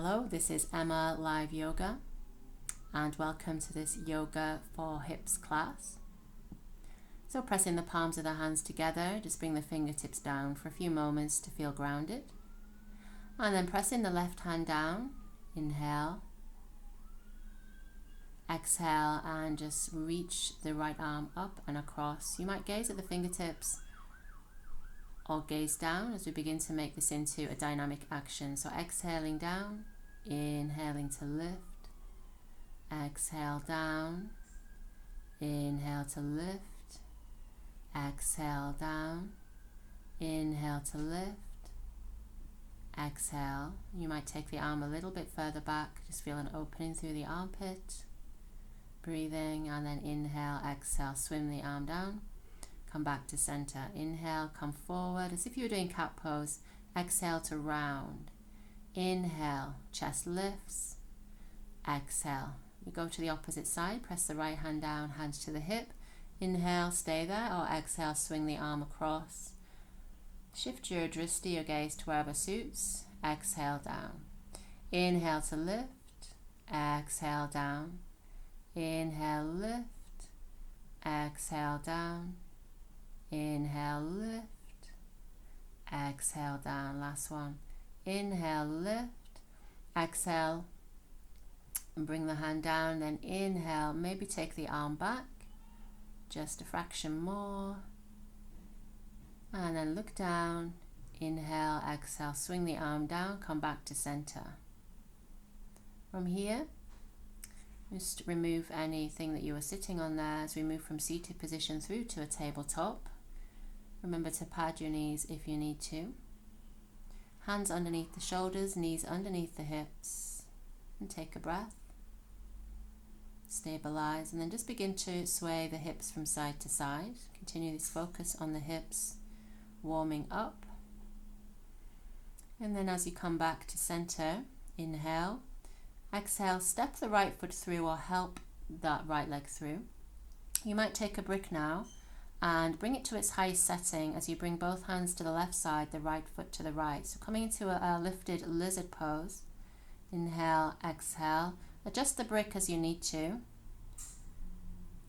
Hello, this is Emmaliveyoga and welcome to this Yoga for Hips class. So pressing the palms of the hands together, just bring the fingertips down for a few moments to feel grounded. And then pressing the left hand down, inhale, exhale, and just reach the right arm up and across. You might gaze at the fingertips or gaze down as we begin to make this into a dynamic action. So exhaling down, inhaling to lift, exhale down, inhale to lift, exhale down, inhale to lift, exhale. You might take the arm a little bit further back, just feel an opening through the armpit, breathing, and then inhale, exhale, swim the arm down. Come back to center. Inhale, come forward as if you were doing cat pose. Exhale to round. Inhale, chest lifts. Exhale. We go to the opposite side. Press the right hand down, hands to the hip. Inhale, stay there, or exhale, swing the arm across. Shift your drishti, your gaze to wherever suits. Exhale down. Inhale to lift. Exhale down. Inhale, lift. Exhale down. Inhale, lift, exhale down, last one. Inhale, lift, exhale, and bring the hand down, then inhale, maybe take the arm back, just a fraction more, and then look down, inhale, exhale, swing the arm down, come back to center. From here, just remove anything that you were sitting on there as we move from seated position through to a tabletop. Remember to pad your knees if you need to. Hands underneath the shoulders, knees underneath the hips. And take a breath. Stabilize and then just begin to sway the hips from side to side. Continue this focus on the hips, warming up. And then as you come back to center, inhale. Exhale, step the right foot through or help that right leg through. You might take a brick now and bring it to its highest setting as you bring both hands to the left side, the right foot to the right. So coming into a lifted lizard pose. Inhale, exhale. Adjust the brick as you need to.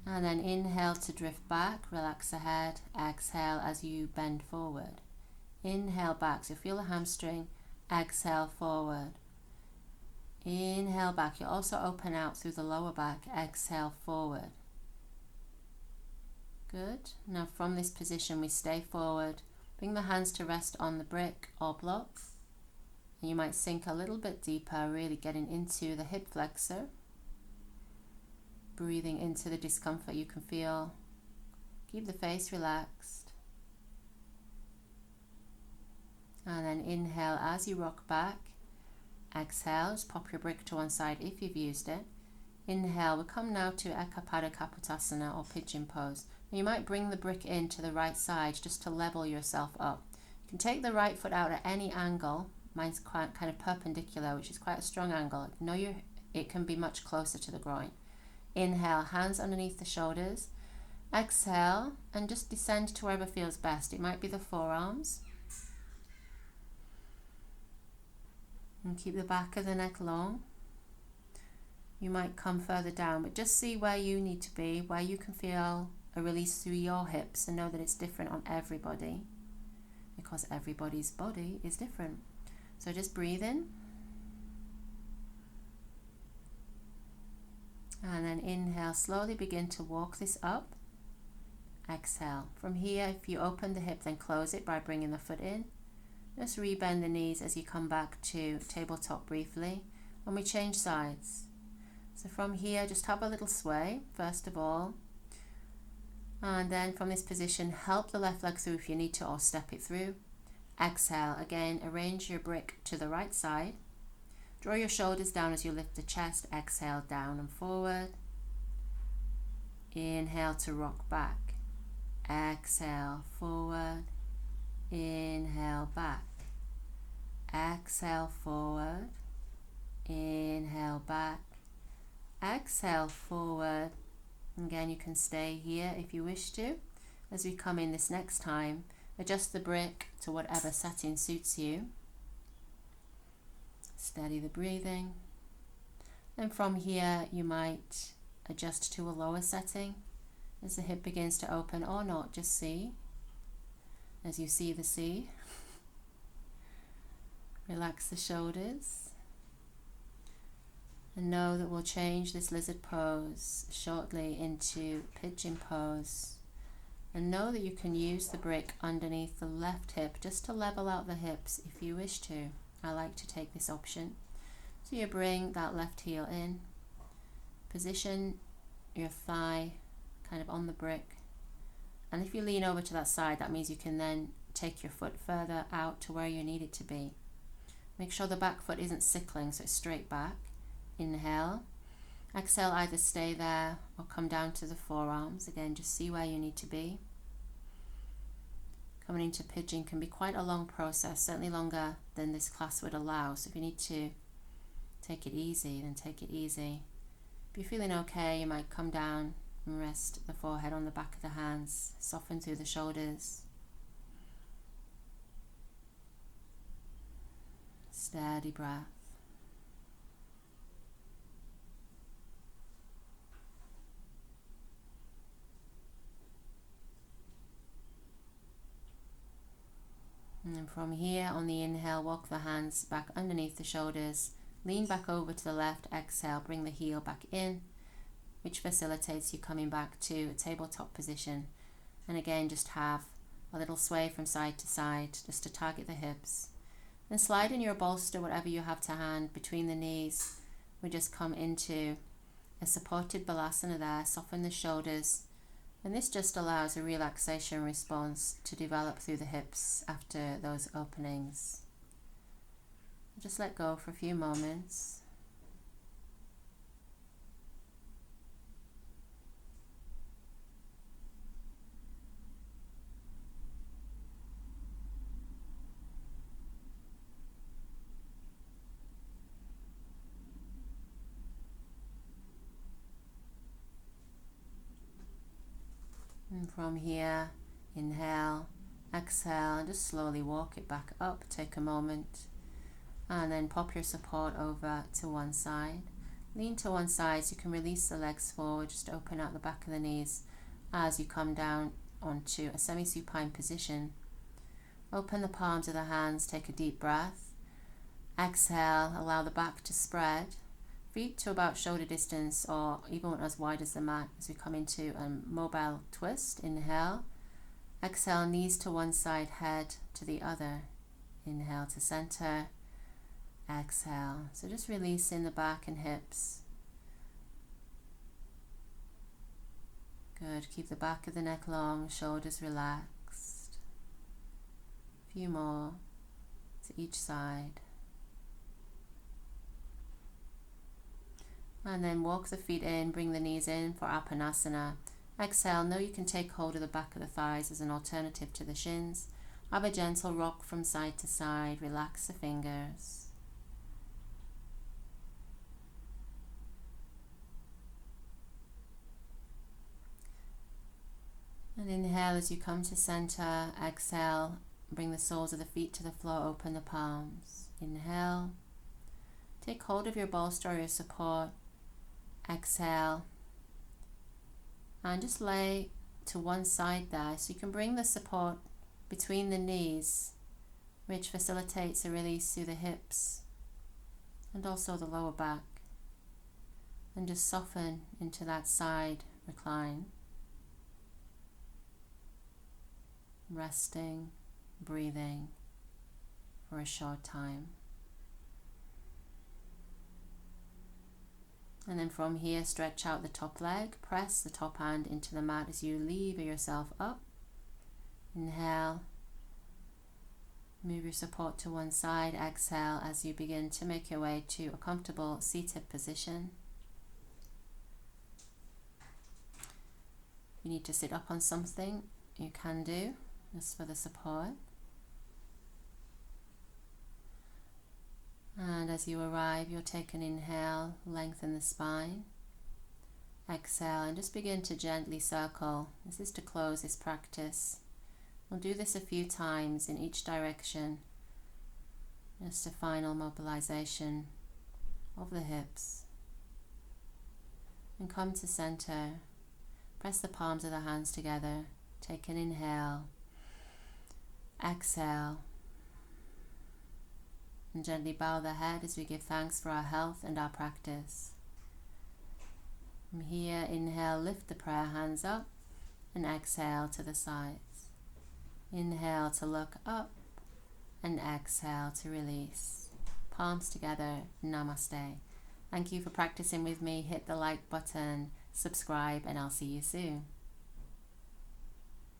And then inhale to drift back, relax the head. Exhale as you bend forward. Inhale back, so feel the hamstring. Exhale forward. Inhale back, you'll also open out through the lower back. Exhale forward. Good. Now from this position we stay forward. Bring the hands to rest on the brick or block. And you might sink a little bit deeper, really getting into the hip flexor. Breathing into the discomfort you can feel. Keep the face relaxed. And then inhale as you rock back. Exhale, just pop your brick to one side if you've used it. Inhale, we'll come now to Eka Pada Kapotasana or pigeon pose. You might bring the brick in to the right side just to level yourself up. You can take the right foot out at any angle. Mine's quite kind of perpendicular, which is quite a strong angle. It can be much closer to the groin. Inhale, hands underneath the shoulders. Exhale, and just descend to wherever feels best. It might be the forearms. And keep the back of the neck long. You might come further down, but just see where you need to be, where you can feel a release through your hips, and know that it's different on everybody because everybody's body is different. So just breathe in and then inhale, slowly begin to walk this up. Exhale. From here, if you open the hip, then close it by bringing the foot in. Just rebend the knees as you come back to tabletop briefly, and we change sides. So from here, just have a little sway first of all. And then from this position, help the left leg through if you need to, or step it through. Exhale, again, arrange your brick to the right side. Draw your shoulders down as you lift the chest. Exhale, down and forward. Inhale to rock back. Exhale, forward. Inhale, back. Exhale, forward. Inhale, back. Exhale, forward. Again, you can stay here if you wish to. As we come in this next time, adjust the brick to whatever setting suits you. Steady the breathing. And from here you might adjust to a lower setting as the hip begins to open, or not, just see as you see the sea. Relax the shoulders. And know that we'll change this lizard pose shortly into pigeon pose. And know that you can use the brick underneath the left hip just to level out the hips if you wish to. I like to take this option. So you bring that left heel in, position your thigh kind of on the brick. And if you lean over to that side, that means you can then take your foot further out to where you need it to be. Make sure the back foot isn't sickling, so it's straight back. Inhale. Exhale, either stay there or come down to the forearms. Again, just see where you need to be. Coming into pigeon can be quite a long process, certainly longer than this class would allow. So if you need to take it easy, then take it easy. If you're feeling okay, you might come down and rest the forehead on the back of the hands. Soften through the shoulders. Steady breath. And then from here, on the inhale, walk the hands back underneath the shoulders. Lean back over to the left. Exhale, bring the heel back in, which facilitates you coming back to a tabletop position. And again, just have a little sway from side to side, just to target the hips. Then slide in your bolster, whatever you have to hand, between the knees. We just come into a supported Balasana there. Soften the shoulders. And this just allows a relaxation response to develop through the hips after those openings. Just let go for a few moments. And from here, inhale, exhale, and just slowly walk it back up. Take a moment. And then pop your support over to one side. Lean to one side so you can release the legs forward. Just open out the back of the knees as you come down onto a semi-supine position. Open the palms of the hands. Take a deep breath. Exhale, allow the back to spread. Feet to about shoulder distance or even as wide as the mat as we come into a mobile twist. Inhale. Exhale, knees to one side, head to the other. Inhale to center. Exhale. So just releasing the back and hips. Good. Keep the back of the neck long, shoulders relaxed. A few more to each side. And then walk the feet in, bring the knees in for Apanasana. Exhale, know you can take hold of the back of the thighs as an alternative to the shins. Have a gentle rock from side to side. Relax the fingers. And inhale as you come to center. Exhale, bring the soles of the feet to the floor, open the palms. Inhale. Take hold of your bolster or your support. Exhale. And just lay to one side there so you can bring the support between the knees, which facilitates a release through the hips and also the lower back. And just soften into that side recline. Resting, breathing for a short time. And then from here, stretch out the top leg, press the top hand into the mat as you lever yourself up. Inhale, move your support to one side. Exhale as you begin to make your way to a comfortable seated position. If you need to sit up on something, you can do, just for the support. And as you arrive, you'll take an inhale, lengthen the spine. Exhale and just begin to gently circle. This is to close this practice. We'll do this a few times in each direction. Just a final mobilization of the hips. And come to center. Press the palms of the hands together. Take an inhale. Exhale. And gently bow the head as we give thanks for our health and our practice. From here, inhale, lift the prayer hands up, and exhale to the sides. Inhale to look up, and exhale to release. Palms together, namaste. Thank you for practicing with me. Hit the like button, subscribe, and I'll see you soon.